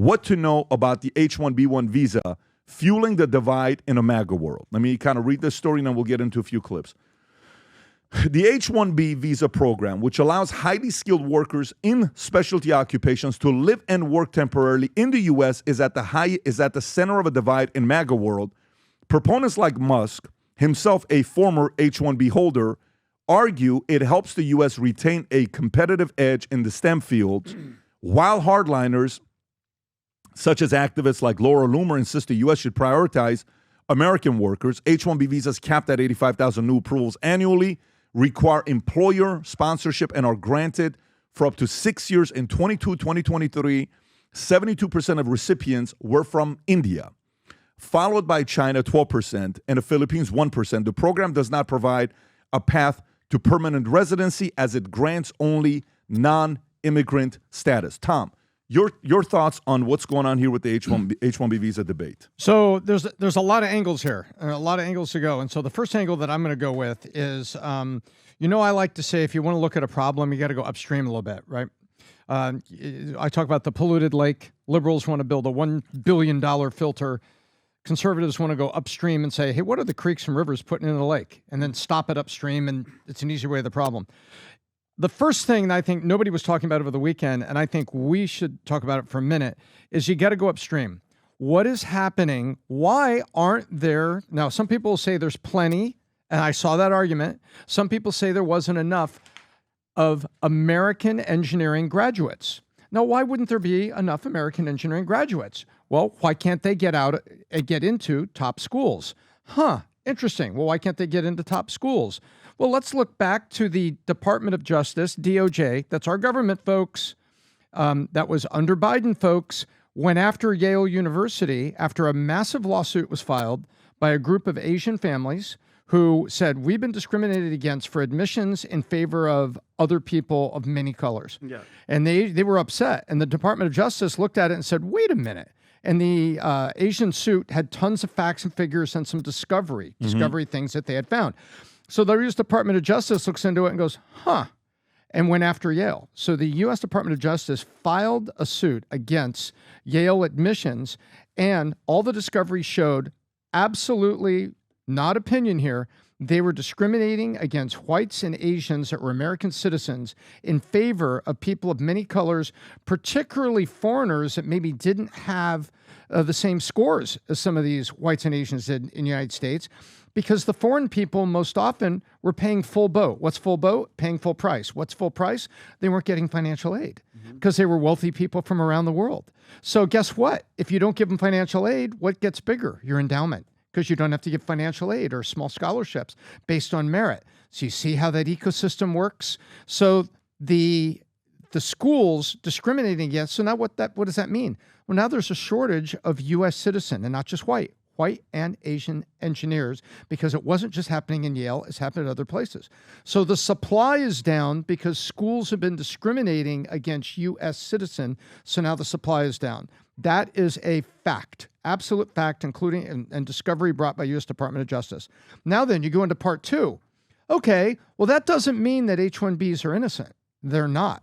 what to know about the H1B1 visa fueling the divide in a MAGA world. Let me kind of read this story and then we'll get into a few clips. The H1B visa program, which allows highly skilled workers in specialty occupations to live and work temporarily in the U.S., is at the center of a divide in MAGA world. Proponents like Musk, himself a former H1B holder, argue it helps the U.S. retain a competitive edge in the STEM fields, while hardliners, such as activists like Laura Loomer, insist the U.S. should prioritize American workers. H-1B visas capped at 85,000 new approvals annually, require employer sponsorship, and are granted for up to 6 years. In 2023, 72% of recipients were from India, followed by China, 12%, and the Philippines, 1%. The program does not provide a path to permanent residency as it grants only non-immigrant status. Tom, your thoughts on what's going on here with the H-1B visa debate? So there's a lot of angles here, and a lot of angles to go. And so the first angle that I'm going to go with is, I like to say if you want to look at a problem, you got to go upstream a little bit, right? I talk about the polluted lake. Liberals want to build a $1 billion filter. Conservatives want to go upstream and say, hey, what are the creeks and rivers putting in the lake? And then stop it upstream, and it's an easy way to the problem. The first thing that I think nobody was talking about over the weekend, and I think we should talk about it for a minute, is you got to go upstream. What is happening? Why aren't there? Now, some people say there's plenty, and I saw that argument. Some people say there wasn't enough of American engineering graduates. Now, why wouldn't there be enough American engineering graduates? Well, why can't they get into top schools? Interesting. Well, why can't they get into top schools? Well, let's look back to the Department of Justice, DOJ. That's our government, folks. That was under Biden, folks. Went after Yale University after a massive lawsuit was filed by a group of Asian families who said, we've been discriminated against for admissions in favor of other people of many colors. Yeah. And they were upset. And the Department of Justice looked at it and said, wait a minute. And the Asian suit had tons of facts and figures and some discovery things that they had found. So the U.S. Department of Justice looks into it and goes, and went after Yale. So the U.S. Department of Justice filed a suit against Yale admissions, and all the discovery showed, absolutely not opinion here, they were discriminating against whites and Asians that were American citizens in favor of people of many colors, particularly foreigners that maybe didn't have the same scores as some of these whites and Asians did in the United States, because the foreign people most often were paying full boat. What's full boat? Paying full price. What's full price? They weren't getting financial aid because they were wealthy people from around the world. So guess what? If you don't give them financial aid, what gets bigger? Your endowment, because you don't have to give financial aid or small scholarships based on merit. So you see how that ecosystem works? So the schools discriminating against, so now what does that mean? Well, now there's a shortage of U.S. citizen, and not just white and Asian engineers, because it wasn't just happening in Yale, it's happened at other places. So the supply is down because schools have been discriminating against U.S. citizen, so now the supply is down. That is a fact, absolute fact, including and discovery brought by U.S. Department of Justice. Now then, you go into part two. Okay, well, that doesn't mean that H-1Bs are innocent. They're not.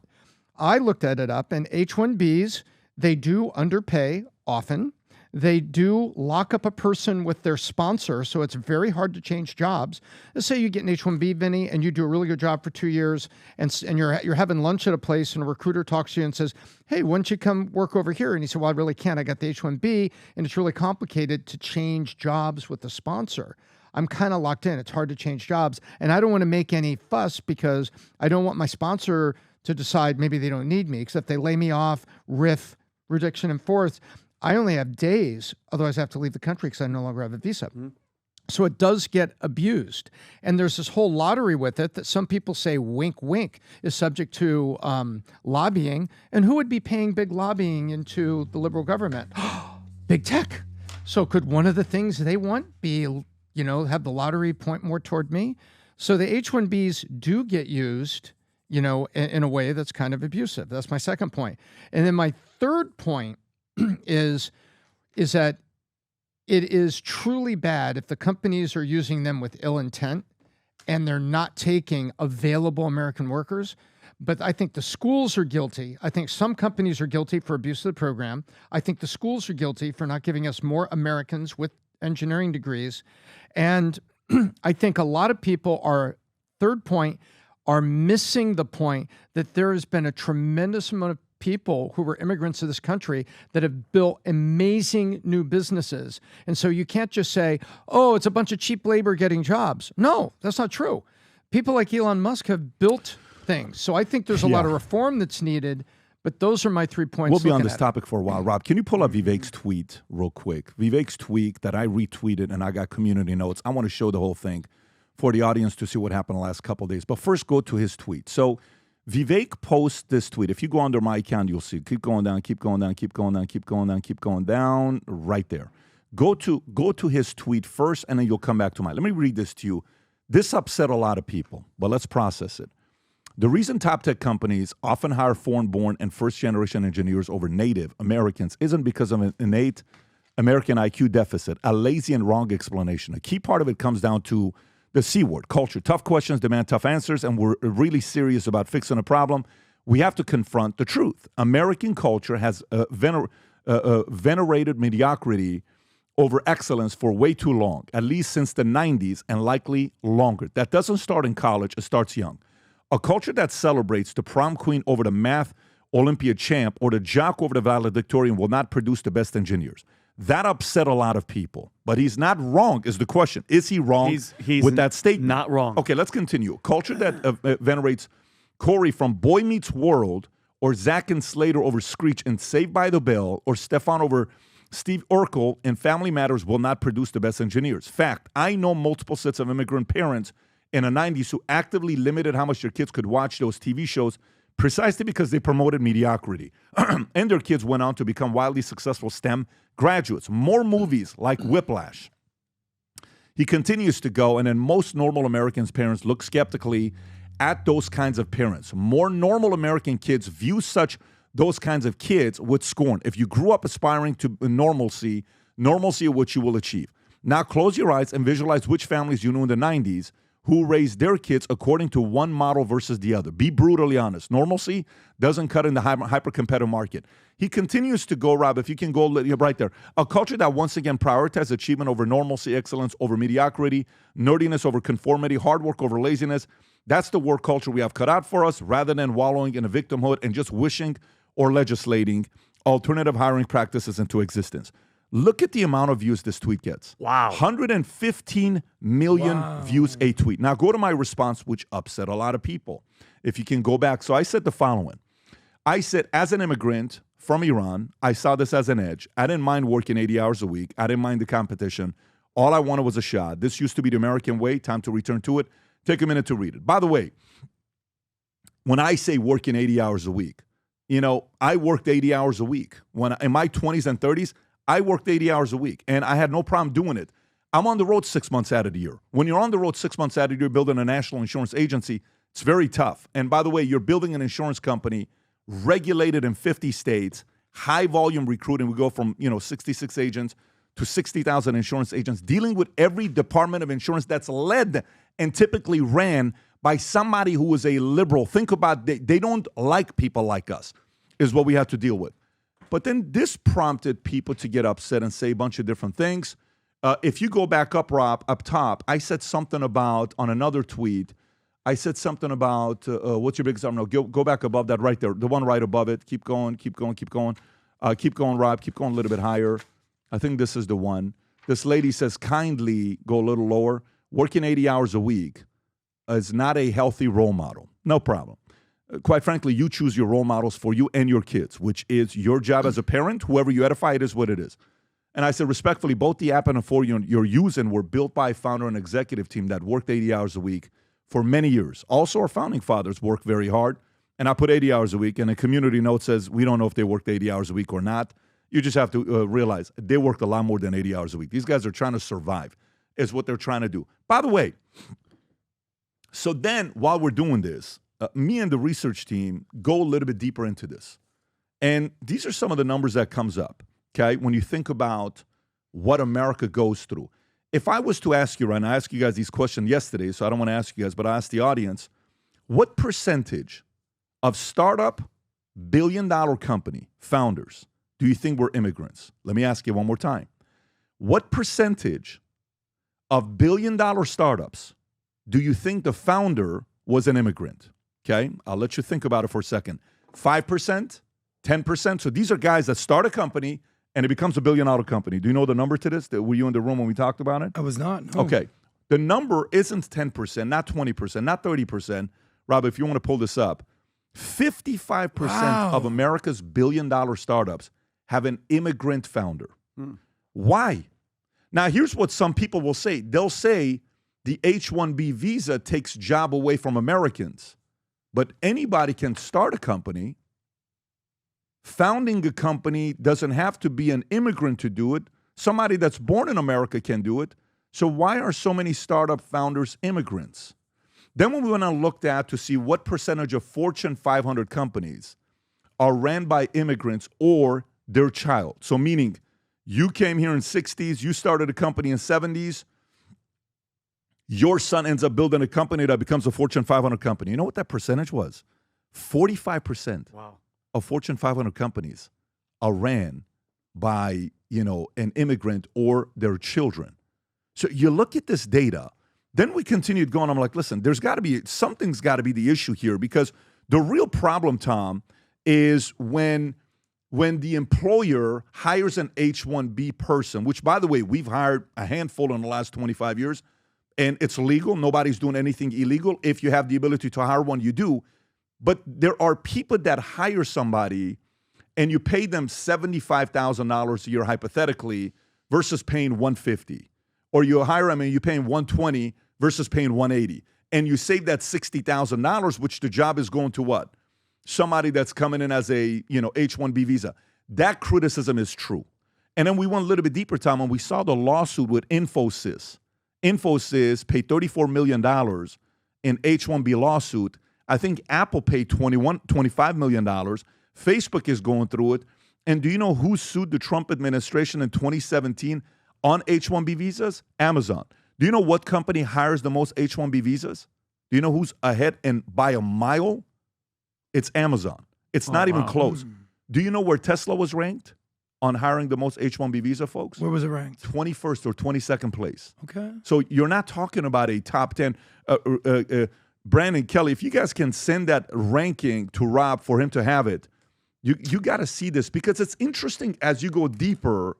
I looked at it up, and H-1Bs, they do underpay often. They do lock up a person with their sponsor, so it's very hard to change jobs. Let's say you get an H-1B, Vinny, and you do a really good job for 2 years, and you're having lunch at a place, and a recruiter talks to you and says, hey, why don't you come work over here? And you say, well, I really can't. I got the H-1B, and it's really complicated to change jobs with the sponsor. I'm kind of locked in. It's hard to change jobs, and I don't want to make any fuss because I don't want my sponsor to decide maybe they don't need me, because if they lay me off, riff, reduction in force, I only have days, otherwise I have to leave the country because I no longer have a visa. So it does get abused. And there's this whole lottery with it that some people say, wink, wink, is subject to lobbying. And who would be paying big lobbying into the liberal government? Big tech. So could one of the things they want be, have the lottery point more toward me? So the H-1Bs do get used, in a way that's kind of abusive. That's my second point. And then my third point is that it is truly bad if the companies are using them with ill intent and they're not taking available American workers. But I think the schools are guilty. I think some companies are guilty for abuse of the program. I think the schools are guilty for not giving us more Americans with engineering degrees. And I think a lot of people are missing the point that there has been a tremendous amount of people who were immigrants to this country that have built amazing new businesses. And so you can't just say, oh, it's a bunch of cheap labor getting jobs. No, that's not true. People like Elon Musk have built things. So I think there's a lot of reform that's needed, but those are my 3 points. We'll be on this topic for a while. Rob, can you pull up Vivek's tweet real quick? Vivek's tweet that I retweeted and I got community notes. I want to show the whole thing for the audience to see what happened the last couple of days. But first, go to his tweet. So Vivek posts this tweet. If you go under my account, you'll see. Keep going down, keep going down, keep going down, keep going down, keep going down, right there. Go to his tweet first, and then you'll come back to mine. Let me read this to you. This upset a lot of people, but let's process it. The reason top tech companies often hire foreign-born and first-generation engineers over native Americans isn't because of an innate American IQ deficit, a lazy and wrong explanation. A key part of it comes down to the C word, culture. Tough questions demand tough answers, and we're really serious about fixing a problem. We have to confront the truth. American culture has venerated mediocrity over excellence for way too long, at least since the 90s and likely longer. That doesn't start in college, it starts young. A culture that celebrates the prom queen over the math Olympiad champ or the jock over the valedictorian will not produce the best engineers. That upset a lot of people. But he's not wrong is the question. Is he wrong with that statement? Not wrong. Okay, let's continue. Culture that venerates Corey from Boy Meets World or Zach and Slater over Screech in Saved by the Bell or Stefan over Steve Urkel in Family Matters will not produce the best engineers. Fact, I know multiple sets of immigrant parents in the 90s who actively limited how much their kids could watch those TV shows precisely because they promoted mediocrity. And their kids went on to become wildly successful STEM graduates. More movies like Whiplash. He continues to go, and then most normal Americans' parents look skeptically at those kinds of parents. More normal American kids view those kinds of kids with scorn. If you grew up aspiring to normalcy is what you will achieve. Now close your eyes and visualize which families you knew in the 90s who raised their kids according to one model versus the other. Be brutally honest. Normalcy doesn't cut in the hyper-competitive market. He continues to go, Rob, if you can go right there. A culture that once again prioritizes achievement over normalcy, excellence over mediocrity, nerdiness over conformity, hard work over laziness. That's the work culture we have cut out for us rather than wallowing in a victimhood and just wishing or legislating alternative hiring practices into existence. Look at the amount of views this tweet gets. Wow. 115 million views a tweet. Now go to my response, which upset a lot of people. If you can go back. So I said the following. I said, as an immigrant from Iran, I saw this as an edge. I didn't mind working 80 hours a week. I didn't mind the competition. All I wanted was a shot. This used to be the American way. Time to return to it. Take a minute to read it. By the way, when I say working 80 hours a week, I worked 80 hours a week. In my 20s and 30s, I worked 80 hours a week, and I had no problem doing it. I'm on the road 6 months out of the year. When you're on the road 6 months out of the year building a national insurance agency, it's very tough. And by the way, you're building an insurance company regulated in 50 states, high volume recruiting. We go from 66 agents to 60,000 insurance agents, dealing with every department of insurance that's led and typically ran by somebody who is a liberal. Think about they don't like people like us, is what we have to deal with. But then this prompted people to get upset and say a bunch of different things. If you go back up, Rob, up top, I said something about, on another tweet, I said something about, what's your biggest argument? No, go back above that right there. The one right above it. Keep going, keep going, keep going. Keep going, Rob. Keep going a little bit higher. I think this is the one. This lady says, kindly go a little lower. Working 80 hours a week is not a healthy role model. No problem. Quite frankly, you choose your role models for you and your kids, which is your job as a parent. Whoever you edify, it is what it is. And I said, respectfully, both the app and the phone you're using were built by a founder and executive team that worked 80 hours a week for many years. Also, our founding fathers worked very hard, and I put 80 hours a week, and a community note says we don't know if they worked 80 hours a week or not. You just have to realize they worked a lot more than 80 hours a week. These guys are trying to survive, is what they're trying to do. By the way, so then while we're doing this, me and the research team go a little bit deeper into this. And these are some of the numbers that comes up, okay, when you think about what America goes through. If I was to ask you, right, and I asked you guys these questions yesterday, so I don't want to ask you guys, but I asked the audience, what percentage of startup billion-dollar company founders do you think were immigrants? Let me ask you one more time. What percentage of billion-dollar startups do you think the founder was an immigrant? Okay, I'll let you think about it for a second. 5%, 10%. So these are guys that start a company and it becomes a billion-dollar company. Do you know the number to this? Were you in the room when we talked about it? I was not. No. Okay. The number isn't 10%, not 20%, not 30%. Rob, if you want to pull this up, 55% of America's billion-dollar startups have an immigrant founder. Why? Now, here's what some people will say. They'll say the H1-B visa takes job away from Americans, but anybody can start a company. Founding a company doesn't have to be an immigrant to do it. Somebody that's born in America can do it. So why are so many startup founders immigrants? Then when we went and looked at to see what percentage of Fortune 500 companies are ran by immigrants or their child. So meaning you came here in 60s, you started a company in 70s, your son ends up building a company that becomes a Fortune 500 company. You know what that percentage was? 45% of Fortune 500 companies are ran by, an immigrant or their children. So you look at this data, then we continued going. I'm like, listen, something's got to be the issue here, because the real problem, Tom, is when the employer hires an H1-B person, which, by the way, we've hired a handful in the last 25 years, and it's legal. Nobody's doing anything illegal. If you have the ability to hire one, you do. But there are people that hire somebody and you pay them $75,000 a year, hypothetically, versus paying $150,000. Or you hire them and you're paying $120,000 versus paying $180,000. And you save that $60,000, which the job is going to what? Somebody that's coming in as a H1-B visa. That criticism is true. And then we went a little bit deeper, Tom, and we saw the lawsuit with Infosys. Infosys paid $34 million in H1-B lawsuit. I think Apple paid $25 million. Facebook is going through it. And do you know who sued the Trump administration in 2017 on H1-B visas? Amazon. Do you know what company hires the most H1-B visas? Do you know who's ahead and by a mile? It's Amazon. It's not even close. Do you know where Tesla was ranked on hiring the most H1-B visa folks? Where was it ranked? 21st or 22nd place. Okay. So you're not talking about a top 10. Brandon, Kelly, if you guys can send that ranking to Rob for him to have it, you got to see this, because it's interesting as you go deeper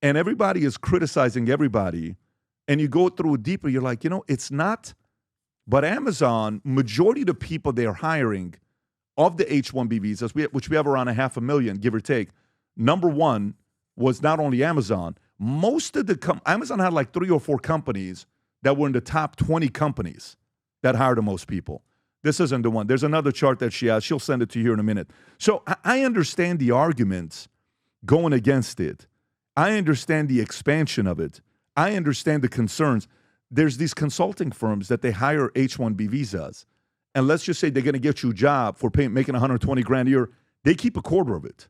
and everybody is criticizing everybody and you go through deeper, you're like, it's not. But Amazon, majority of the people they're hiring of the H1-B visas, which we have around 500,000, give or take, number one was not only Amazon. Most of Amazon had like 3 or 4 companies that were in the top 20 companies that hire the most people. This isn't the one. There's another chart that she has. She'll send it to you here in a minute. So I understand the arguments going against it. I understand the expansion of it. I understand the concerns. There's these consulting firms that they hire H1-B visas. And let's just say they're going to get you a job for making $120,000 a year. They keep a quarter of it.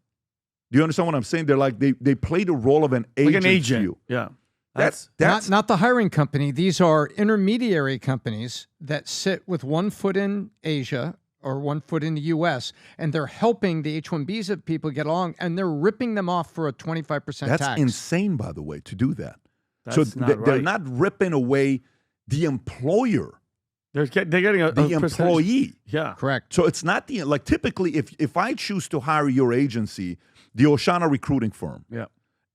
Do you understand what I'm saying? They're like, they play the role of an agent. Like an agent. To you. Yeah. That's not the hiring company. These are intermediary companies that sit with one foot in Asia or one foot in the U.S., and they're helping the H-1 visa people get along, and they're ripping them off for a 25% tax. That's insane, by the way, to do that. That's They're not ripping away the employer. They're getting the employee. Yeah. Correct. So it's not typically if I choose to hire your agency, the Oshana recruiting firm,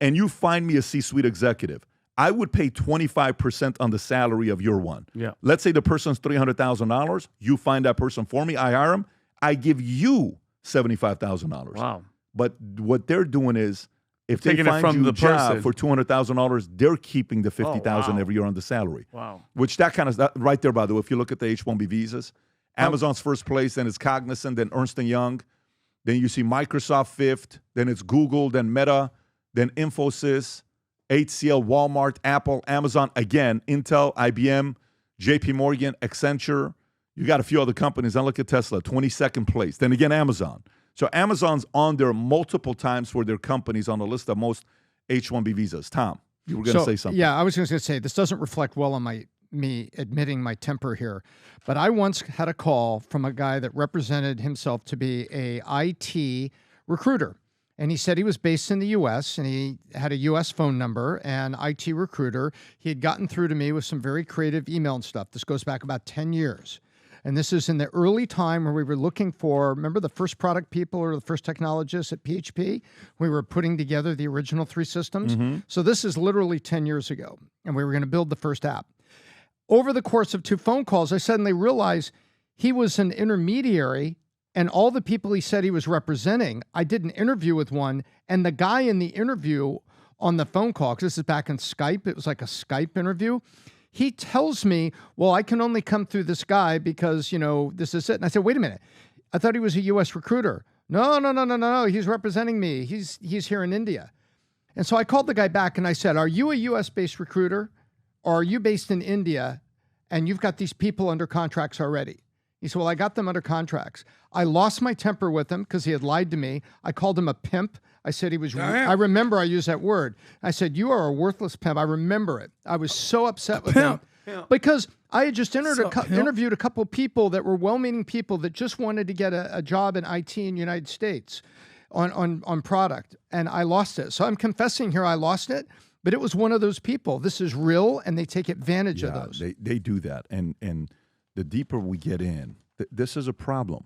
and you find me a C-suite executive, I would pay 25% on the salary of your one. Yeah. Let's say the person's $300,000. You find that person for me. I hire him. I give you $75,000. Wow. But what they're doing is, if they Taking it find from you the a job person. for $200,000, they're keeping the $50,000 wow. every year on the salary. Wow. Which that right there, by the way, if you look at the H-1B visas, Amazon's first place, then it's Cognizant, then Ernst & Young, then you see Microsoft fifth, then it's Google, then Meta, then Infosys, HCL, Walmart, Apple, Amazon, again, Intel, IBM, JP Morgan, Accenture. You got a few other companies. Then look at Tesla, 22nd place. Then again, Amazon. So Amazon's on there multiple times for their companies on the list of most H-1B visas. Tom, you were going to say something. Yeah, I was going to say this doesn't reflect well on my me admitting my temper here, but I once had a call from a guy that represented himself to be a IT recruiter. And he said he was based in the U.S. and he had a U.S. phone number and IT recruiter. He had gotten through to me with some very creative email and stuff. This goes back about 10 years. And this is in the early time where we were looking for, remember the first product people or the first technologists at PHP? We were putting together the original 3 systems. So this is literally 10 years ago. And we were going to build the first app. Over the course of 2 phone calls, I suddenly realized he was an intermediary. And all the people he said he was representing, I did an interview with one, and the guy in the interview on the phone call, because this is back in Skype, it was like a Skype interview, he tells me, well, I can only come through this guy because, this is it. And I said, wait a minute, I thought he was a U.S. recruiter. No, he's representing me. He's here in India. And so I called the guy back and I said, are you a U.S.-based recruiter, or are you based in India, and you've got these people under contracts already? He said, well, I got them under contracts. I lost my temper with him because he had lied to me. I called him a pimp. I said he was, I remember I used that word. I said, you are a worthless pimp. I remember it. I was so upset with him because I had just interviewed a couple of people that were well-meaning people that just wanted to get a job in IT in the United States on product. And I lost it. So I'm confessing here I lost it, but it was one of those people. This is real, and they take advantage of those. They do that. And the deeper we get in, this is a problem.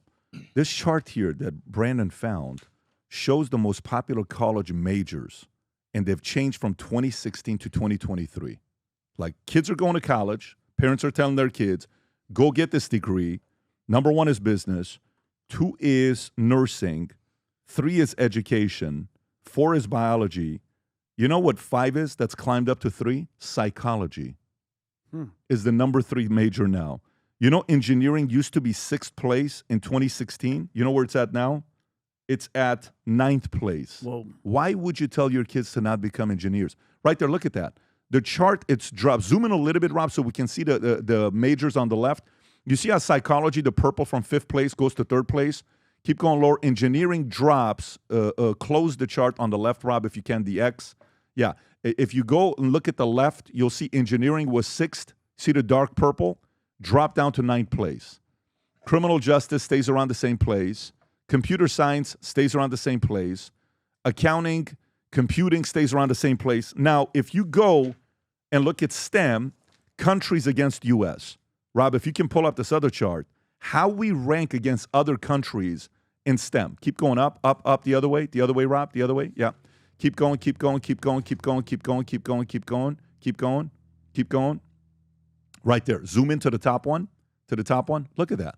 This chart here that Brandon found shows the most popular college majors, and they've changed from 2016 to 2023. Like, kids are going to college. Parents are telling their kids, go get this degree. Number 1 is business. 2 is nursing. 3 is education. 4 is biology. You know what 5 is that's climbed up to 3? Psychology is the number 3 major now. You know, engineering used to be 6th place in 2016. You know where it's at now? It's at 9th place. Whoa. Why would you tell your kids to not become engineers? Right there, look at that. The chart, it's dropped. Zoom in a little bit, Rob, so we can see the majors on the left. You see how psychology, the purple from 5th place goes to 3rd place? Keep going lower. Engineering drops. Close the chart on the left, Rob, if you can, the X. Yeah. If you go and look at the left, you'll see engineering was 6th. See the dark purple? Drop down to 9th place. Criminal justice stays around the same place. Computer science stays around the same place. Accounting, computing stays around the same place. Now, if you go and look at STEM, countries against U.S., Rob, if you can pull up this other chart, how we rank against other countries in STEM. Keep going up, the other way, Rob, the other way. Yeah. Keep going. Right there. Zoom into the top one. Look at that.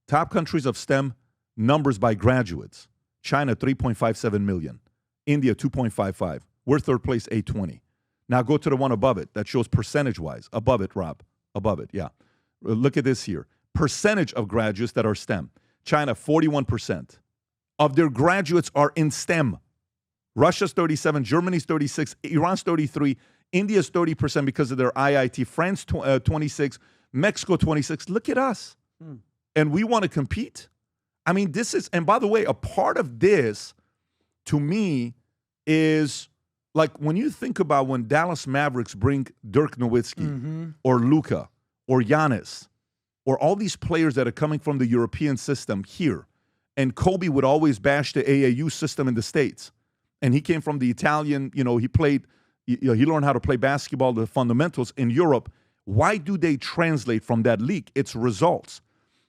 Top countries of STEM numbers by graduates. China, 3.57 million. India, 2.55. We're 3rd place, 820. Now go to the one above it that shows percentage-wise. Above it, Rob. Above it, yeah. Look at this here. Percentage of graduates that are STEM. China, 41% of their graduates are in STEM. Russia's 37, Germany's 36, Iran's 33, India's 30% because of their IIT, France 26, Mexico 26. Look at us. And we want to compete? I mean, this is, and by the way, a part of this, to me, is like when you think about when Dallas Mavericks bring Dirk Nowitzki or Luka or Giannis or all these players that are coming from the European system here, and Kobe would always bash the AAU system in the States. And he came from the Italian, he learned how to play basketball, the fundamentals in Europe. Why do they translate from that league? It's results.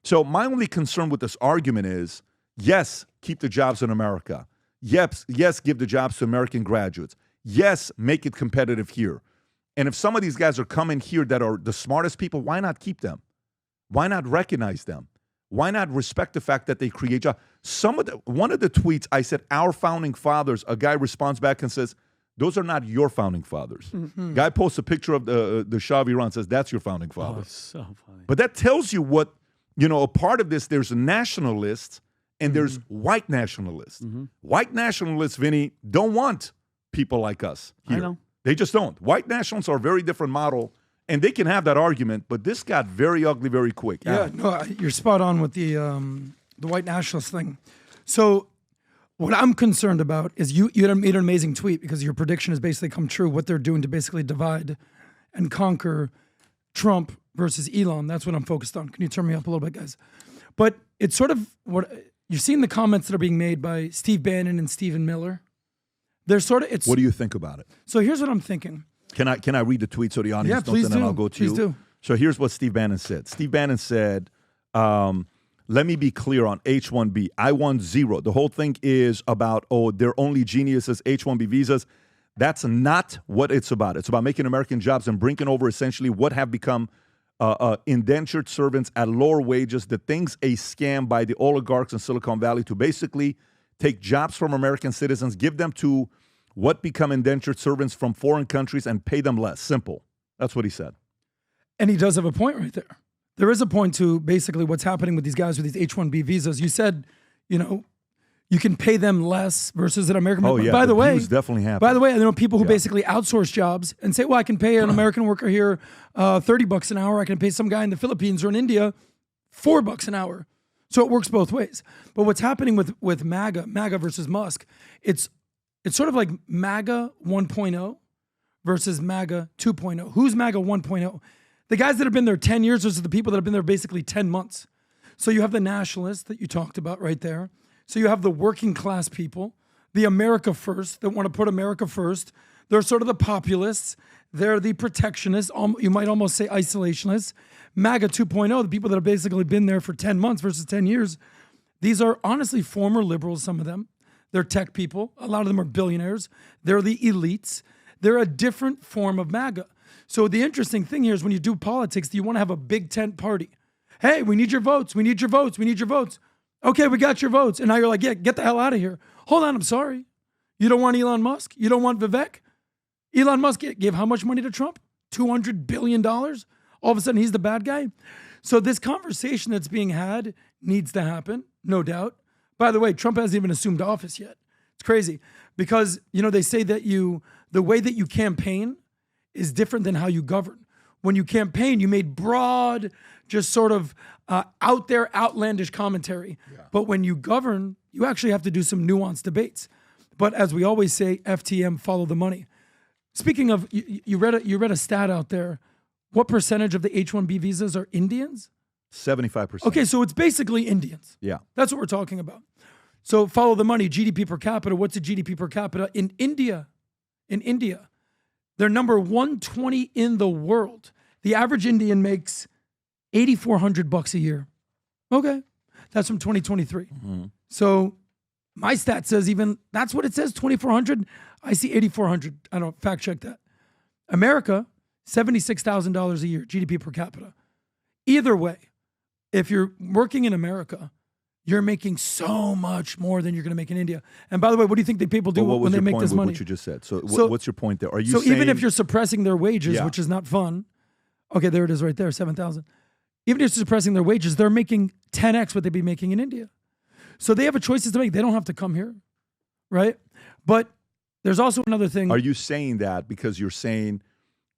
So my only concern with this argument is, yes, keep the jobs in America. Yes, give the jobs to American graduates. Yes, make it competitive here. And if some of these guys are coming here that are the smartest people, why not keep them? Why not recognize them? Why not respect the fact that they create jobs? One of the tweets, I said, our founding fathers, a guy responds back and says, those are not your founding fathers. Guy posts a picture of the Shah of Iran, says, that's your founding father. Oh, so funny. But that tells you what, a part of this, there's nationalists and there's white nationalists. White nationalists, Vinny, don't want people like us here. I know. They just don't. White nationalists are a very different model, and they can have that argument, but this got very ugly very quick. Yeah, no, you're spot on with the white nationalist thing. So what I'm concerned about is you made an amazing tweet because your prediction has basically come true, what they're doing to basically divide and conquer Trump versus Elon. That's what I'm focused on. Can you turn me up a little bit, guys? But it's sort of what you've seen the comments that are being made by Steve Bannon and Stephen Miller. They're sort of, What do you think about it? So here's what I'm thinking. Can I read the tweet so the audience knows, please and then do. I'll go to Please you? do. So here's what Steve Bannon said. Steve Bannon said, let me be clear on H1-B. I want zero. The whole thing is about, they're only geniuses, H1-B visas. That's not what it's about. It's about making American jobs and bringing over essentially what have become indentured servants at lower wages. The thing's a scam by the oligarchs in Silicon Valley to basically take jobs from American citizens, give them to what become indentured servants from foreign countries and pay them less. Simple. That's what he said. And he does have a point right there. There is a point to basically what's happening with these guys with these H-1B visas. You said, you can pay them less versus an American. Oh, yeah. By the way, definitely happen. By the way, I know people who basically outsource jobs and say, well, I can pay an American worker here $30 an hour. I can pay some guy in the Philippines or in India $4 an hour. So it works both ways. But what's happening with MAGA versus Musk, it's sort of like MAGA 1.0 versus MAGA 2.0. Who's MAGA 1.0? The guys that have been there 10 years versus the people that have been there basically 10 months. So you have the nationalists that you talked about right there. So you have the working class people, the America first that want to put America first. They're sort of the populists. They're the protectionists. You might almost say isolationists. MAGA 2.0, the people that have basically been there for 10 months versus 10 years. These are honestly former liberals, some of them. They're tech people. A lot of them are billionaires. They're the elites. They're a different form of MAGA. So the interesting thing here is when you do politics, you want to have a big tent party. Hey, we need your votes. We need your votes. We need your votes. Okay, we got your votes. And now you're like, yeah, get the hell out of here. Hold on, I'm sorry. You don't want Elon Musk? You don't want Vivek? Elon Musk gave how much money to Trump? $200 billion? All of a sudden, he's the bad guy? So this conversation that's being had needs to happen, no doubt. By the way, Trump hasn't even assumed office yet. It's crazy because, they say that the way that you campaign is different than how you govern. When you campaign, you made broad, just sort of out there, outlandish commentary. Yeah. But when you govern, you actually have to do some nuanced debates. But as we always say, FTM, follow the money. Speaking of, you read a stat out there. What percentage of the H-1B visas are Indians? 75%. Okay, so it's basically Indians. Yeah. That's what we're talking about. So follow the money, GDP per capita. What's the GDP per capita in India? In India, they're number 120 in the world. The average Indian makes $8,400 a year. Okay, that's from 2023. Mm-hmm. So my stat says that's what it says, 2,400. I see 8,400. I don't fact check that. America, $76,000 a year, GDP per capita. Either way, if you're working in America, you're making so much more than you're going to make in India. And by the way, what do you think the people do when they make this money? What you just said. So what's your point there? Are you saying, even if you're suppressing their wages, which is not fun. Okay, there it is right there, 7,000. Even if you're suppressing their wages, they're making 10x what they'd be making in India. So they have a choices to make. They don't have to come here, right? But there's also another thing. Are you saying that because you're saying,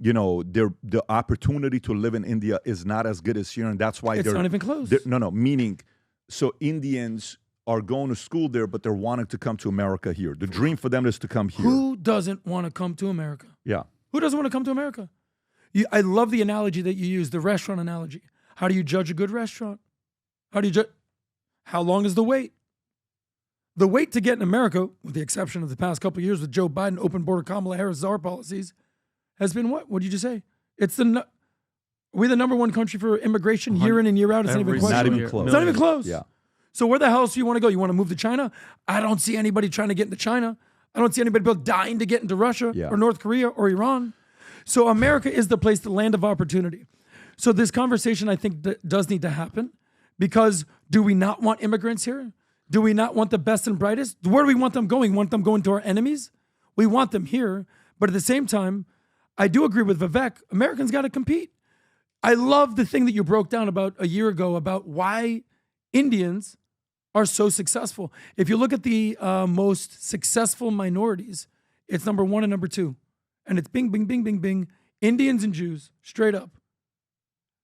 the opportunity to live in India is not as good as here, and that's why it's not even close. No, meaning, so Indians are going to school there, but they're wanting to come to America here. The dream for them is to come here. Who doesn't want to come to America? Yeah. Who doesn't want to come to America? I love the analogy that you use, the restaurant analogy. How do you judge a good restaurant? How long is the wait? The wait to get in America, with the exception of the past couple of years with Joe Biden, open border, Kamala Harris, czar policies, has been what? What did you just say? Are we the number one country for immigration year in and year out? It's not even close. Not even close. It's not even close. Yeah. So where the hell else do you want to go? You want to move to China? I don't see anybody trying to get into China. I don't see anybody dying to get into Russia or North Korea or Iran. So America is the place, the land of opportunity. So this conversation, I think, does need to happen because do we not want immigrants here? Do we not want the best and brightest? Where do we want them going? Want them going to our enemies? We want them here. But at the same time, I do agree with Vivek. Americans got to compete. I love the thing that you broke down about a year ago about why Indians are so successful. If you look at the most successful minorities, it's number 1 and number 2. And it's bing, bing, bing, bing, bing, Indians and Jews, straight up.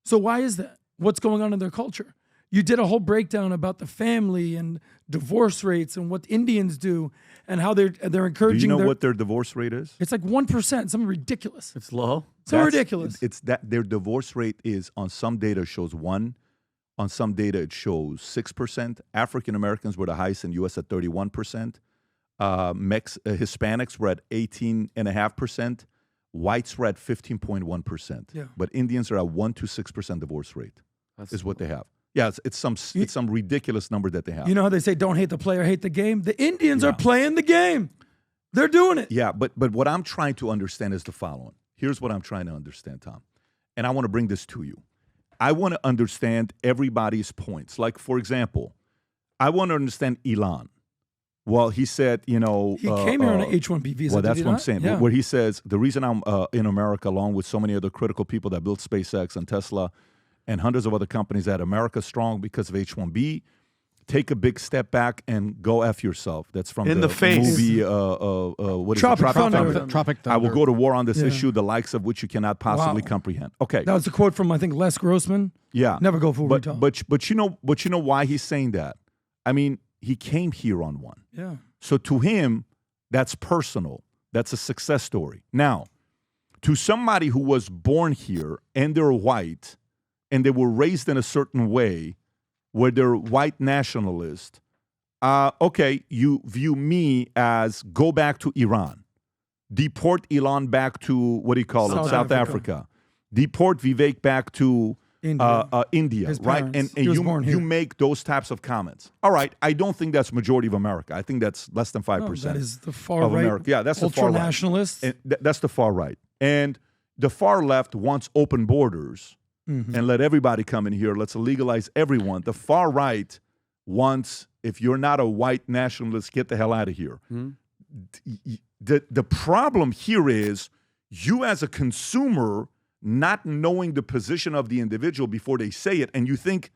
So why is that? What's going on in their culture? you did a whole breakdown about the family and divorce rates and what Indians do and how they're Do encouraging. you know what their divorce rate is? It's like 1%, something ridiculous. It's low. So ridiculous. It's that their divorce rate is on some data shows 1, on some data it shows 6%. African Americans were the highest in the U.S. at 31%. Hispanics were at 18.5%. Whites were at 15.1%. Yeah. But Indians are at 1 to 6% divorce rate. That's Is what they have. Yeah, it's some ridiculous number that they have. You know how they say don't hate the player, hate the game? The Indians are playing the game. They're doing it. Yeah, but what I'm trying to understand is the following. Here's what I'm trying to understand, Tom. And I want to bring this to you. I want to understand everybody's points. Like, for example, I want to understand Elon. Well, he said, He came here on an H1-B visa. Well, that's did he what I'm not? saying. Yeah. Where he says, the reason I'm in America, along with so many other critical people that built SpaceX and Tesla and hundreds of other companies, that America's strong because of H1-B. Take a big step back and go F yourself. That's from In the face. movie, what is Tropic it? Thunder. Tropic Thunder. I will go to war on this Yeah. issue, the likes of which you cannot possibly Wow. comprehend. Okay. That was a quote from, I think, Les Grossman. Yeah. Never go full retard. But you know why he's saying that? I mean, he came here on one. Yeah. So to him, that's personal. That's a success story. Now, to somebody who was born here and they're white and they were raised in a certain way where they're white nationalist, okay, you view me as go back to Iran. Deport Elon back to, what do you call it? South Africa. Deport Vivek back to India, His right? parents. And He was born here. you make those types of comments. All right, I don't think that's majority of America. I think that's less than 5%. That is the far of right. America. Yeah, that's the far right. Ultra-nationalists. And that's the far right. And the far left wants open borders and let everybody come in here. Let's legalize everyone. The far right wants, if you're not a white nationalist, get the hell out of here. The problem here is you as a consumer not knowing the position of the individual before they say it, and you think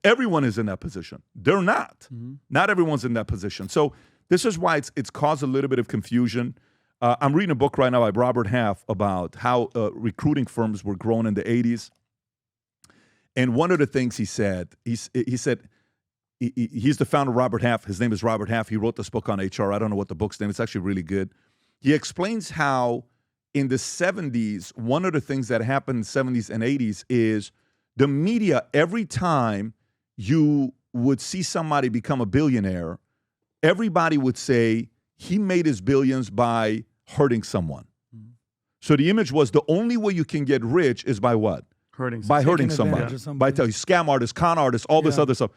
everyone is in that position. They're not. Not everyone's in that position. So this is why it's caused a little bit of confusion. I'm reading a book right now by Robert Half about how recruiting firms were grown in the 80s. And one of the things he said, he's the founder of Robert Half. His name is Robert Half. He wrote this book on HR. I don't know what the book's name is. It's actually really good. He explains how in the 70s, one of the things that happened in the 70s and 80s is the media, every time you would see somebody become a billionaire, everybody would say he made his billions by hurting someone. So the image was the only way you can get rich is by what? Hurting By hurting Taking somebody. advantage of somebody. By telling scam artists, con artists, all this other stuff.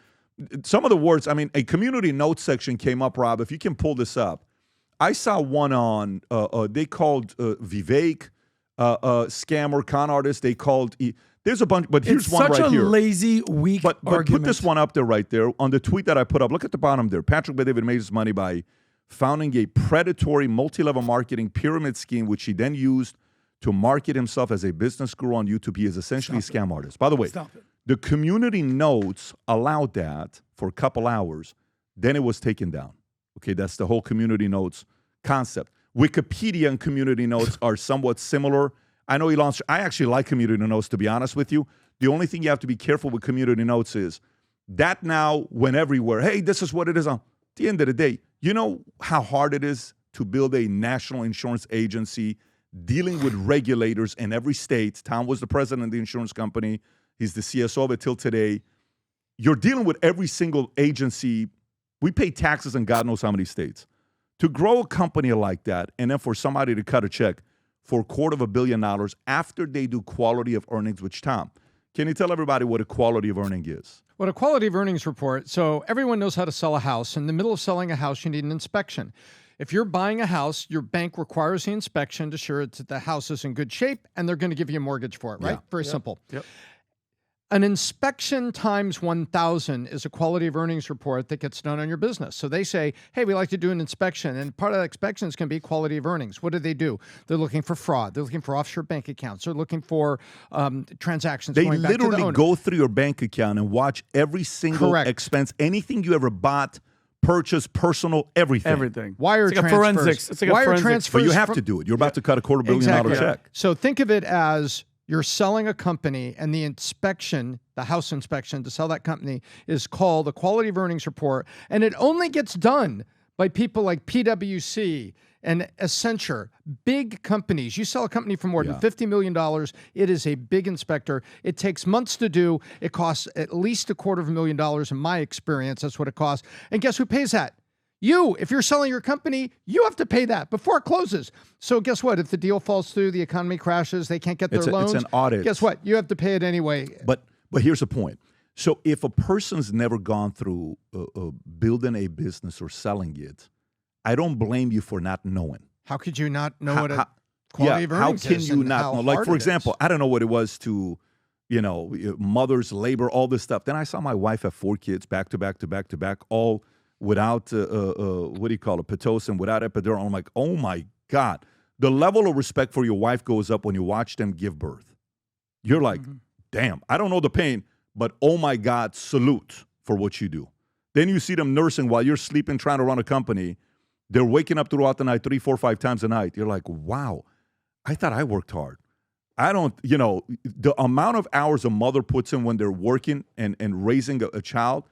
Some of the words, I mean, a community notes section came up, Rob. If you can pull this up. I saw one on, they called Vivek, scammer, con artist. They called, there's a bunch, but here's It's one such right a here. lazy, weak But argument. put this one up there right there on the tweet that I put up. Look at the bottom there. Patrick Bet-David made his money by founding a predatory multi-level marketing pyramid scheme, which he then used to market himself as a business guru on YouTube. He is essentially a scam artist. By the way, Stop it. the community notes allowed that for a couple hours. Then it was taken down. Okay, that's the whole community notes concept. Wikipedia and community notes are somewhat similar. I know Elon, I actually like community notes, to be honest with you. The only thing you have to be careful with community notes is that now went everywhere. Hey, this is what it is. At the end of the day, you know how hard it is to build a national insurance agency dealing with regulators in every state. Tom was the president of the insurance company. He's the CSO of it till today. You're dealing with every single agency. We pay taxes in God knows how many states. To grow a company like that, and then for somebody to cut a check for $250 million after they do quality of earnings, which, Tom, can you tell everybody what a quality of earning is? What a quality of earnings report. So everyone knows how to sell a house. In the middle of selling a house, you need an inspection. If you're buying a house, your bank requires the inspection to assure that the house is in good shape, and they're going to give you a mortgage for it, right? Yeah. Very simple. Yep. An inspection times 1,000 is a quality of earnings report that gets done on your business. So they say, hey, we like to do an inspection. And part of that inspection is going to be quality of earnings. What do? They're looking for fraud. They're looking for offshore bank accounts. They're looking for transactions They going back to the literally owner. go through your bank account and watch every single Correct. expense, anything you ever bought, purchased, personal, everything. Everything. Wire it's like transfers. a forensics. It's like Wire a forensics. transfers. But you have from- to do it. You're about to cut a $250 million Exactly. check. So think of it as you're selling a company and the inspection, the house inspection to sell that company is called a quality of earnings report. And it only gets done by people like PwC and Accenture, big companies. You sell a company for more than $50 million, it is a big inspector. It takes months to do. It costs at least $250,000 in my experience. That's what it costs. And guess who pays that? You. If you're selling your company, you have to pay that before it closes. So guess what? If the deal falls through, the economy crashes, they can't get their loans. It's an audit. Guess what? You have to pay it anyway. But here's the point. So if a person's never gone through building a business or selling it, I don't blame you for not knowing. How could you not know what a quality of earnings is? How can you not know? Like, for example, I don't know what it was to, mother's labor, all this stuff. Then I saw my wife have 4 kids back to back to back to back, all without, what do you call it, Pitocin, without epidural. I'm like, oh my God. The level of respect for your wife goes up when you watch them give birth. You're like, damn, I don't know the pain, but oh my God, salute for what you do. Then you see them nursing while you're sleeping, trying to run a company. They're waking up throughout the night 3, 4, 5 times a night. You're like, wow, I thought I worked hard. I don't, the amount of hours a mother puts in when they're working and raising a child.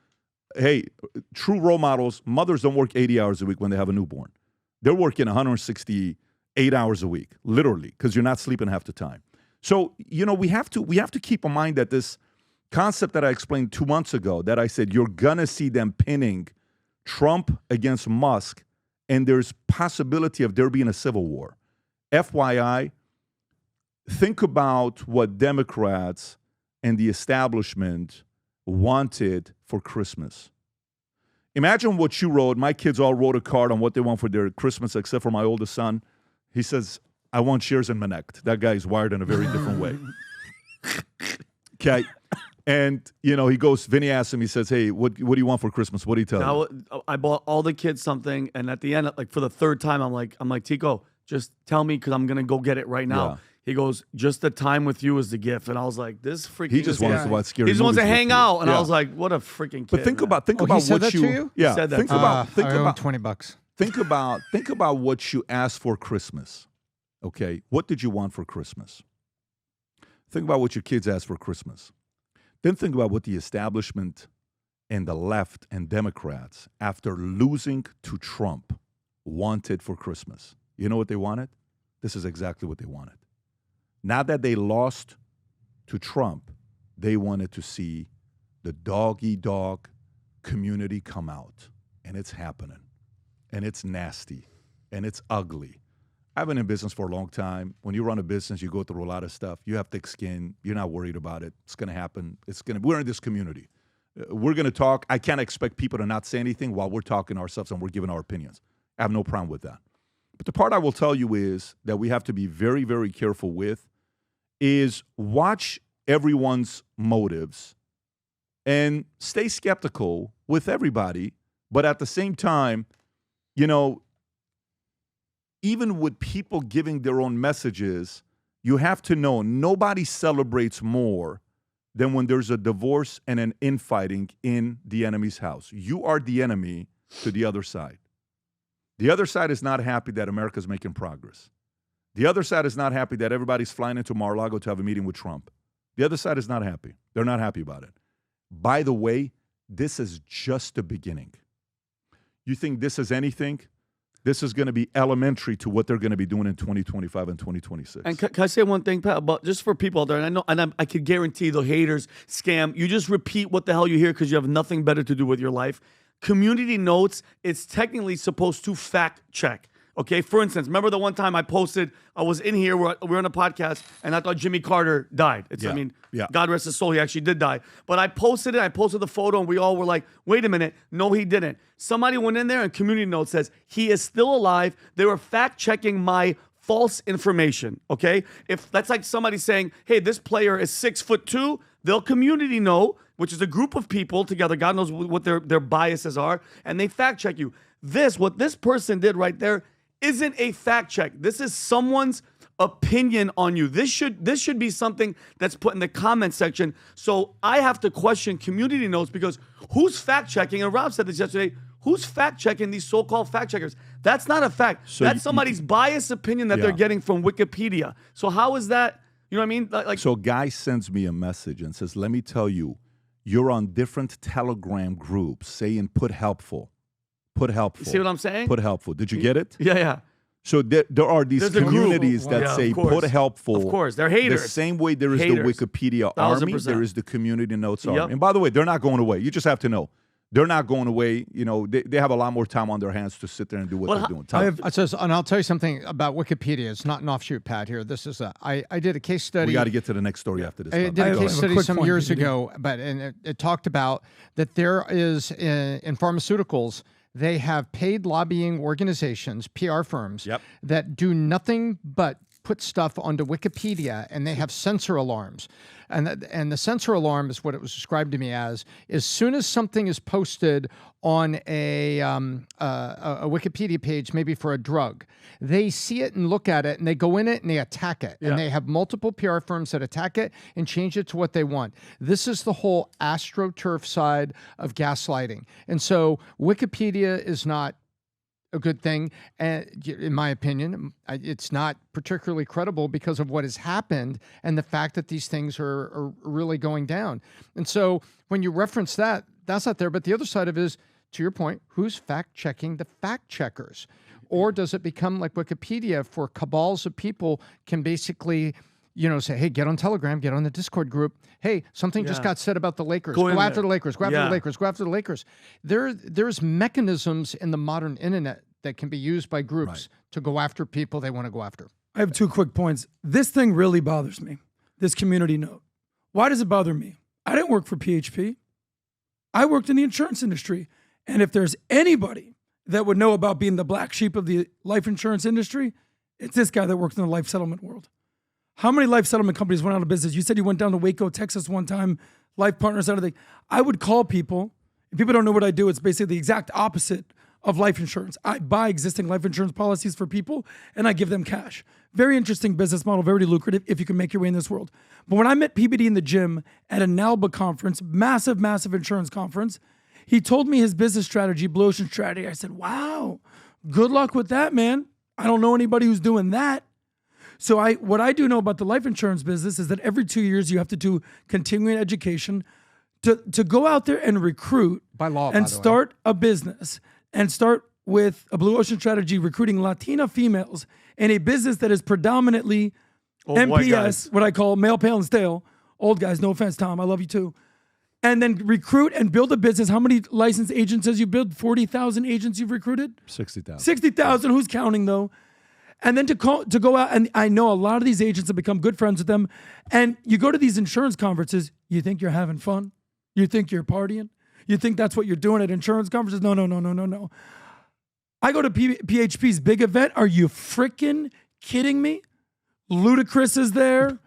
Hey, true role models, mothers don't work 80 hours a week when they have a newborn. They're working 168 hours a week, literally, because you're not sleeping half the time. So, we have to keep in mind that this concept that I explained 2 months ago, that I said you're going to see them pinning Trump against Musk, and there's possibility of there being a civil war. FYI, think about what Democrats and the establishment wanted for Christmas. Imagine what you wrote. My kids all wrote a card on what they want for their Christmas, except for my oldest son. He says, I want shares in Manect. That guy is wired in a very different way. Okay. And, he goes, Vinny asks him, he says, hey, what do you want for Christmas? What do you tell him? I bought all the kids something, and at the end, like for the 3rd time, I'm like, Tico, just tell me because I'm going to go get it right now. Yeah. He goes, just the time with you is the gift. And I was like, this freaking He just wants to watch scary He just wants to movies hang out. And I was like, what a freaking kid. But think about he said what that you to you? Yeah. He said that think to me. about $20. Think about what you asked for Christmas. Okay? What did you want for Christmas? Think about what your kids asked for Christmas. Then think about what the establishment and the left and Democrats, after losing to Trump, wanted for Christmas. You know what they wanted? This is exactly what they wanted. Now that they lost to Trump, they wanted to see the dog-eat-dog community come out. And it's happening. And it's nasty. And it's ugly. I've been in business for a long time. When you run a business, you go through a lot of stuff. You have thick skin. You're not worried about it. It's going to happen. We're in this community. We're going to talk. I can't expect people to not say anything while we're talking ourselves and we're giving our opinions. I have no problem with that. But the part I will tell you is that we have to be very, very careful with is watch everyone's motives and stay skeptical with everybody. But at the same time, even with people giving their own messages, you have to know nobody celebrates more than when there's a divorce and an infighting in the enemy's house. You are the enemy to the other side. The other side is not happy that America's making progress. The other side is not happy that everybody's flying into Mar-a-Lago to have a meeting with Trump. The other side is not happy. They're not happy about it. By the way, this is just the beginning. You think this is anything? This is going to be elementary to what they're going to be doing in 2025 and 2026. And can I say one thing, Pat, about just for people out there, and I know, and I could guarantee the haters scam. You just repeat what the hell you hear because you have nothing better to do with your life. Community notes, it's technically supposed to fact check. Okay, for instance, remember the one time I posted, I was in here, we're on a podcast, and I thought Jimmy Carter died. God rest his soul, he actually did die. But I posted the photo, and we all were like, wait a minute, no, he didn't. Somebody went in there, and community note says, he is still alive. They were fact-checking my false information, okay? If that's like somebody saying, hey, this player is 6'2", they'll community note, which is a group of people together, God knows what their biases are, and they fact-check you. What this person did right there isn't a fact check. This is someone's opinion on you. This should be something that's put in the comment section. So I have to question community notes because who's fact checking? And Rob said this yesterday. Who's fact checking these so-called fact checkers? That's not a fact. So that's somebody's biased opinion that they're getting from Wikipedia. So how is that You know what I mean? Like So a guy sends me a message and says, let me tell you, you're on different Telegram groups saying put helpful. Put helpful. see what I'm saying? Put helpful. Did you get it? Yeah. So there are these There's a group. communities that Yeah, say of course. put helpful. Of course, they're haters. The same way there is Haters. the Wikipedia 1000%. army, there is the community notes Yep. army. And by the way, they're not going away. You just have to know. They're not going away. You know, they have a lot more time on their hands to sit there and do what they're doing. And I'll tell you something about Wikipedia. It's not an offshoot, Pat, here. This is I did a case study. We got to get to the next story after this. I did a Go case ahead. study some years ago, and it talked about that there is, in pharmaceuticals, they have paid lobbying organizations, PR firms, that do nothing but put stuff onto Wikipedia, and they have censor alarms. And the censor alarm is what it was described to me as soon as something is posted on a Wikipedia page, maybe for a drug, they see it and look at it, and they go in it and they attack it. And they have multiple PR firms that attack it and change it to what they want. This is the whole AstroTurf side of gaslighting. And so Wikipedia is not a good thing, and in my opinion, it's not particularly credible because of what has happened and the fact that these things are really going down. And so when you reference that, that's not there. But the other side of it is, to your point, who's fact-checking the fact-checkers? Or does it become like Wikipedia, for cabals of people can basically, say, hey, get on Telegram, get on the Discord group. Hey, something just got said about the Lakers. Go after the Lakers. Go after the Lakers. Go after the Lakers. There's mechanisms in the modern internet that can be used by groups to go after people they want to go after. I have 2 quick points. This thing really bothers me, this community note. Why does it bother me? I didn't work for PHP. I worked in the insurance industry. And if there's anybody that would know about being the black sheep of the life insurance industry, it's this guy that works in the life settlement world. How many life settlement companies went out of business? You said you went down to Waco, Texas one time, Life Partners, everything. I would call people. If people don't know what I do, it's basically the exact opposite of life insurance. I buy existing life insurance policies for people and I give them cash. Very interesting business model, very lucrative if you can make your way in this world. But when I met PBD in the gym at a NALBA conference, massive insurance conference, he told me his business strategy, blue ocean strategy. I said, wow, good luck with that, man. I don't know anybody who's doing that. So what I do know about the life insurance business is that every 2 years you have to do continuing education to go out there and recruit by law, and start a business and start with a blue ocean strategy recruiting Latina females in a business that is predominantly old MPS, what I call male, pale, and stale. Old guys, no offense, Tom, I love you too. And then recruit and build a business. How many licensed agents has you built? 40,000 agents you've recruited? 60,000. 60,000. Who's counting though? And then to go out, and I know a lot of these agents have become good friends with them. And you go to these insurance conferences, you think you're having fun? You think you're partying? You think that's what you're doing at insurance conferences? No. I go to PHP's big event. Are you freaking kidding me? Ludacris is there.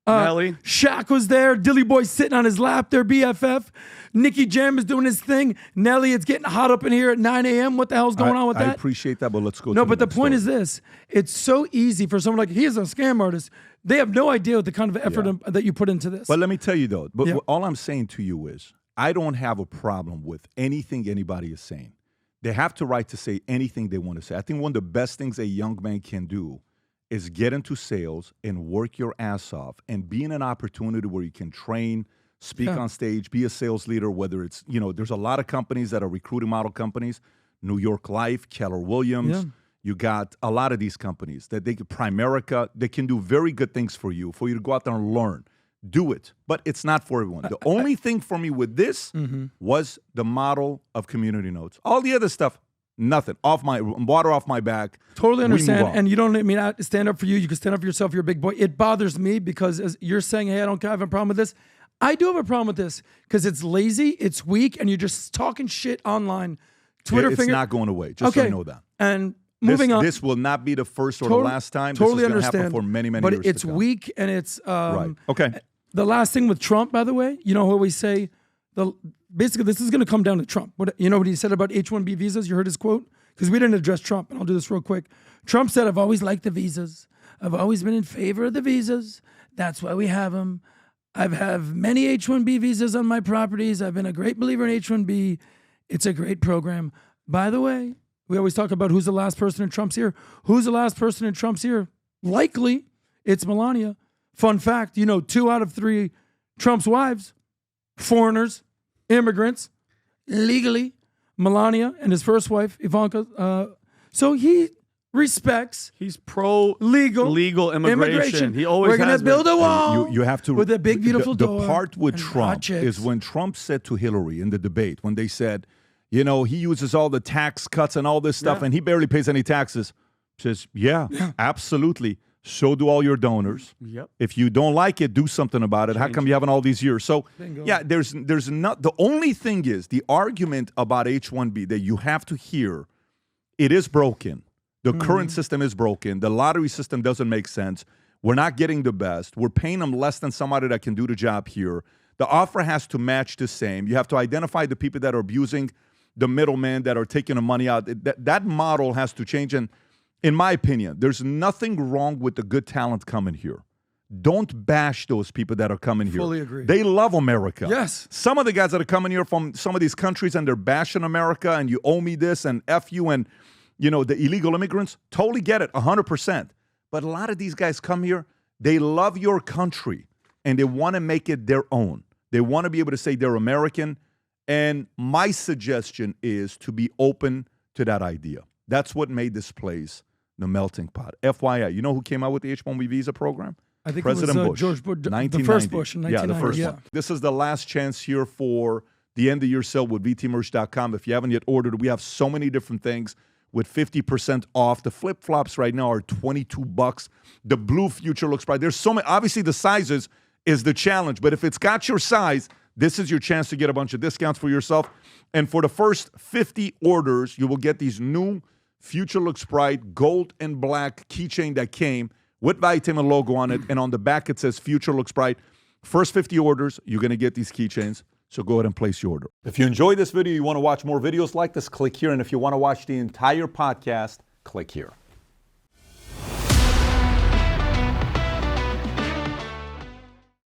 Nelly. Shaq was there. Dilly Boy's sitting on his lap, their BFF. Nicky Jam is doing his thing. Nelly, it's getting hot up in here at 9 a.m. What the hell's going on with that? I appreciate that, but let's go. No, but the point is this. It's so easy for someone like, he is a scam artist. They have no idea what the kind of effort that you put into this. But let me tell you, though, all I'm saying to you is I don't have a problem with anything anybody is saying. They have the right to say anything they want to say. I think one of the best things a young man can do is get into sales and work your ass off and be in an opportunity where you can train, speak on stage, be a sales leader, whether it's, there's a lot of companies that are recruiting model companies, New York Life, Keller Williams. You got a lot of these companies that Primerica, they can do very good things for you to go out there and learn. Do it. But it's not for everyone. The only thing for me with this was the model of community notes. All the other stuff, nothing. Water off my back. Totally understand. And you don't I mean I stand up for you. You can stand up for yourself. You're a big boy. It bothers me because as you're saying, hey, I don't have a problem with this. I do have a problem with this because it's lazy, it's weak, and you're just talking shit online. It's not going away. Just so you know that. And moving on. This will not be the first or the last time. Totally this is understand. Happen for many, many but years it's to come. weak and it's right. Okay. The last thing with Trump, by the way, you know what we say? Basically, this is going to come down to Trump. What he said about H1-B visas? You heard his quote? Because we didn't address Trump, and I'll do this real quick. Trump said, I've always liked the visas. I've always been in favor of the visas. That's why we have them. I've have many H1-B visas on my properties. I've been a great believer in H1-B. It's a great program. By the way, we always talk about who's the last person in Trump's ear. Who's the last person in Trump's ear? Likely, it's Melania. Fun fact, 2 out of 3 Trump's wives, foreigners, immigrants, legally, Melania and his first wife, Ivanka. So he respects. He's pro legal immigration. He always We're going to build a wall You have to with a big, beautiful the door. part with and hot Trump chicks. is when Trump said to Hillary in the debate, when they said, he uses all the tax cuts and all this stuff, and he barely pays any taxes. Says, yeah, absolutely. So do all your donors. Yep. If you don't like it, do something about it. How come you haven't all these years? So, yeah, there's not. The only thing is the argument about H1-B that you have to hear, it is broken. The current system is broken. The lottery system doesn't make sense. We're not getting the best. We're paying them less than somebody that can do the job here. The offer has to match the same. You have to identify the people that are abusing the middlemen, that are taking the money out. That model has to change. And in my opinion, there's nothing wrong with the good talent coming here. Don't bash those people that are coming here. Fully agree. They love America. Yes. Some of the guys that are coming here from some of these countries and they're bashing America and you owe me this and F you and, the illegal immigrants, totally get it, 100%. But a lot of these guys come here, they love your country and they want to make it their own. They want to be able to say they're American. And my suggestion is to be open to that idea. That's what made this place the melting pot. FYI, you know who came out with the H-1B visa program? I think President it was Bush. George Bush, the 1990. first Bush in 1990. Yeah, the first one. This is the last chance here for the end of your sale with VTmerch.com. If you haven't yet ordered, we have so many different things with 50% off. The flip-flops right now are $22. The blue future looks bright. There's so many. Obviously, the sizes is the challenge, but if it's got your size, this is your chance to get a bunch of discounts for yourself. And for the first 50 orders, you will get these new Future Looks Bright gold and black keychain that came with Valuetainment logo on it. And on the back, it says Future Looks Bright. First 50 orders, you're going to get these keychains. So go ahead and place your order. If you enjoyed this video, you want to watch more videos like this, click here. And if you want to watch the entire podcast, click here.